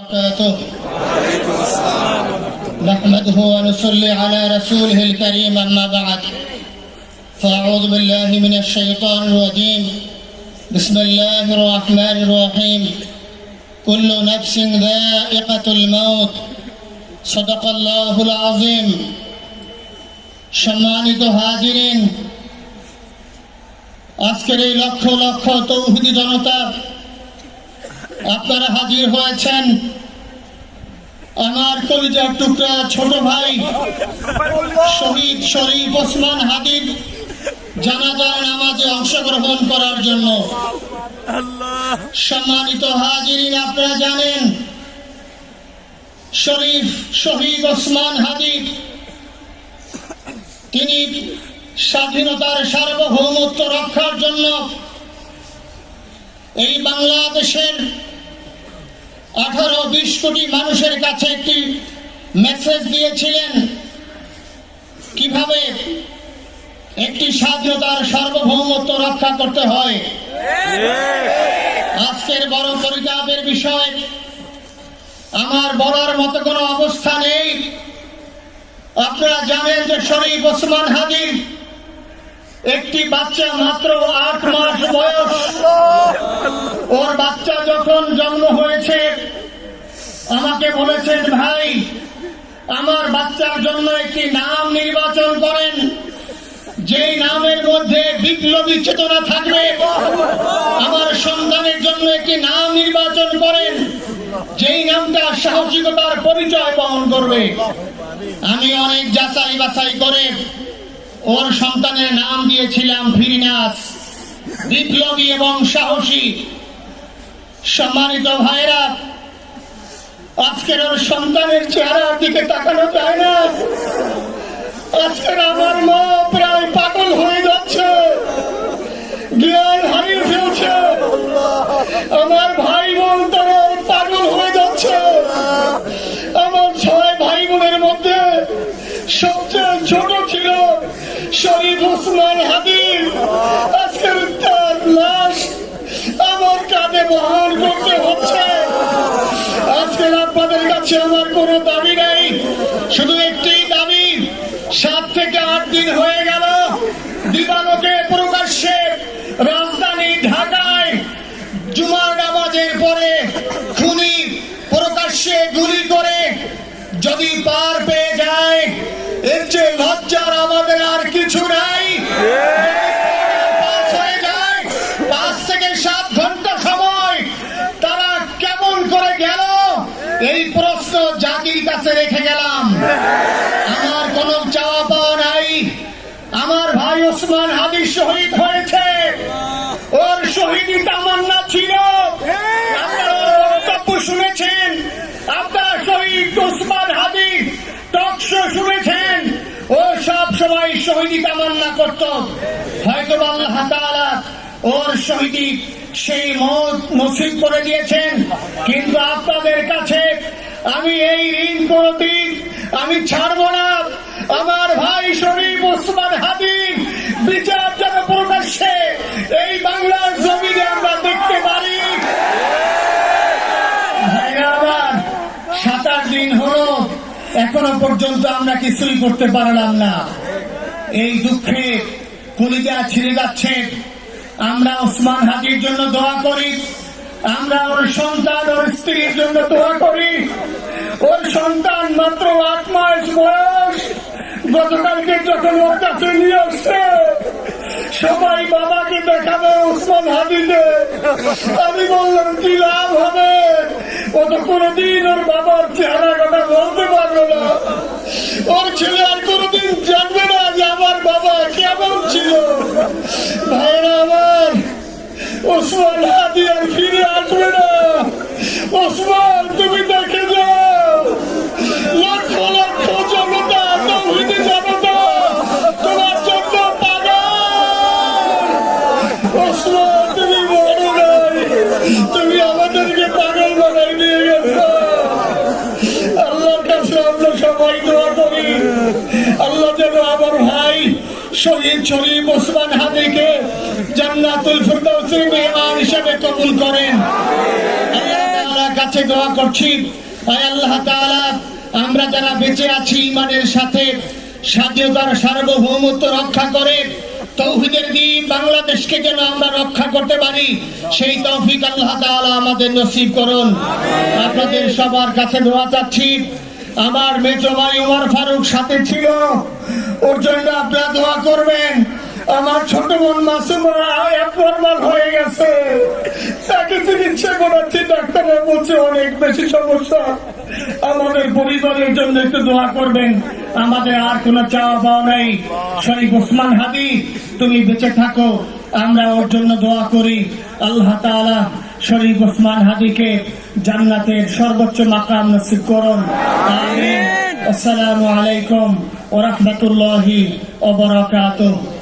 وبركاته. نحمده ونصلي على رسوله الكريم أما بعد فأعوذ بالله من الشيطان الرجيم. بسم الله الرحمن الرحيم. كل نفس ذائقة الموت. صدق الله العظيم. সম্মানিত হাজিরিন, আজকের এই লক্ষ লক্ষ তৌহিদি জনতা আপনারা হাজির হয়েছেন আমার কলিজার টুকরা ছোট ভাই শহীদ শরীফ ওসমান হাদির জানাজার নামাজে অংশগ্রহণ করার জন্য। সম্মানিত হাজিরিন, আপনারা জানেন শহীদ ওসমান হাদি তিনি স্বাধীনতার সার্বভৌমত্ব রক্ষার জন্য এই বাংলাদেশের 18-20 কোটি মানুষের কাছে একটি মেসেজ দিয়েছিলেন কিভাবে একটি স্বাধীনতার সার্বভৌমত্ব রক্ষা করতে হয়। আজকের বড় পরিতাপের বিষয়, আমার বলার মতো কোনো অবস্থা নেই। আপনারা জানেন যে শরীফ ওসমান হাদির একটি বাচ্চা মাত্র 8 মাস বয়স। ওর বাচ্চা যখন জন্ম হয়েছে আমাকে বলেছেন, ভাই আমার বাচ্চার জন্য একটি নাম নির্বাচন করেন, যেই নামের মধ্যে বিপ্লবী চেতনা থাকবে। আমার সন্তানের জন্য একটি নাম নির্বাচন করেন, যেই নামটা সাহসিকতার পরিচয় বহন করবে। আমি অনেক যাচাই বাছাই করে ওর সন্তানের নাম দিয়েছিলাম ফিরিনাস, বিপ্লবী এবং সাহসী। সম্মানিত ভাইরা, আজকের ওর সন্তানের চেহারার দিকে তাকানো যায় না। আজকের আমার মা প্রায় পাগল হয়ে যাচ্ছে, জ্ঞান হারিয়ে ফেলছে। আমার ভাই বোন তারা পাগল হয়ে যাচ্ছে। আমার 6 ভাই বোনের মধ্যে সবচেয়ে ছোট ছিল শরীফ ওসমান হাদি। আজকের তার লাশ আমার কাঁধে বহন করতে হচ্ছে। আজকের আপনাদের কাছে আমার কোনো দাবি নেই, শুধু একটি দাবি। 7 থেকে 8 দিন হয়ে গেল দিবালোকে প্রকাশ্যে রাজধানী ঢাকায় জুমার নামাজের পরে খুনি প্রকাশ্যে গুলি করে যদি পার পেয়ে যায়, এর চেয়ে লজ্জার আমাদের আর কিছু নাই। 5 থেকে 7 ঘন্টা সময় তারা কেমন করে গেল, এই প্রশ্ন জাতির কাছে রেখে গেলাম। আমার কোনো চাওয়া পাওয়া নাই। আমার ভাই ওসমান হাদি শহীদ হয়েছে, ওর শহীদি তামান্না ছিল। আপনারা বক্তব্য শুনেছেন, আপনারা শহীদ ওসমান হাদি টক শো শুনেছেন। ও সব সময় শহীদি তামান্না করত। হয়তো আল্লাহ তাআলা ওর শহীদি সেই মত নসিব করে দিয়েছেন। কিন্তু আপনাদের কাছে আমি এই ঋণ কোনদিন আমি ছাড়বো না। আমার ভাই শরীফ ওসমান হাদির বিচার যেন প্রকাশ্যে এই বাংলার জমিনে আমরা দেখতে পারি। আমার 7-8 দিন হলো, এখনো পর্যন্ত আমরা কিছুই করতে পারলাম না। এই দুঃখে কলিজা ছিঁড়ে যাচ্ছে। আমরা ওসমান হাদির জন্য দোয়া করি, আমরা ওর সন্তান ওর স্ত্রীর জন্য দোয়া করি। ওর সন্তান মাত্র 8 মাস বয়স। গতকালকে যখন ওর কাছে নিয়ে আসছে, সবাই বাবাকে দেখাবে ওসমান হাদিকে। আমি বললাম কি লাভ হবে, ও তো কোনদিন ওর বাবার চেহারা কথা বলতে পারবে না। ওর ছেলে আর কোনদিন জানবে না যে আমার বাবা কেমন ছিল। ভাইরা আমার, ওসমান হাদি আর ফিরে আসবে না। ওসমান তুমি দেখে যাও, লক্ষ লক্ষ জনতা, তৌহিদি জনতা তোমার জন্য পাগল। ওসমান তুমি বড় নাই, তুমি আমাদেরকে পাগল বানাই নিয়ে গেছো। আল্লাহর কাছে আমরা সবাই দোয়া করি, আল্লাহ যেন আমার ভাই শহীদ শরীফ ওসমান হাদিকে জান্নাতুল ফিরদাউসের মেহমান হিসেবে কবুল করেন। আল্লাহ তাআলা কাছে দোয়া করছি, আয় আল্লাহ তাআলা, আমরা যারা বেঁচে আছি ঈমানের সাথে স্বাধীনতার সার্বভৌমত্ব রক্ষা করে তৌহিদের দ্বীপ বাংলাদেশকে যেন আমরা রক্ষা করতে পারি, সেই তৌফিক আল্লাহ তাআলা আমাদের নসিব করুন। আপনাদের সবার কাছে দোয়া চাচ্ছি। আমার মেজো ভাই ওমর ফারুক সাথে ছিল, ওর জন্য আপনারা দোয়া করবেন। আমার ছোট বোন মাসুমা নরমাল হয়ে গেছে, তাকে চিকিৎসা করাচ্ছি, ডাক্তাররা বলছে অনেক বেশি সমস্যা। আমাদের পরিবারের জন্য একটু দোয়া করবেন। আমাদের আর কোনো চাওয়া পাওয়া নাই। শরীফ ওসমান হাদি, তুমি বেঁচে থাকো, আমরা ওর জন্য দোয়া করি। আল্লাহ তাআলা শরীফ ওসমান হাদিকে জান্নাতের সর্বোচ্চ মাকাম নসিব করুন, আমিন। আসসালামু আলাইকুম ওয়া রাহমাতুল্লাহি ওয়া বারাকাতুহু।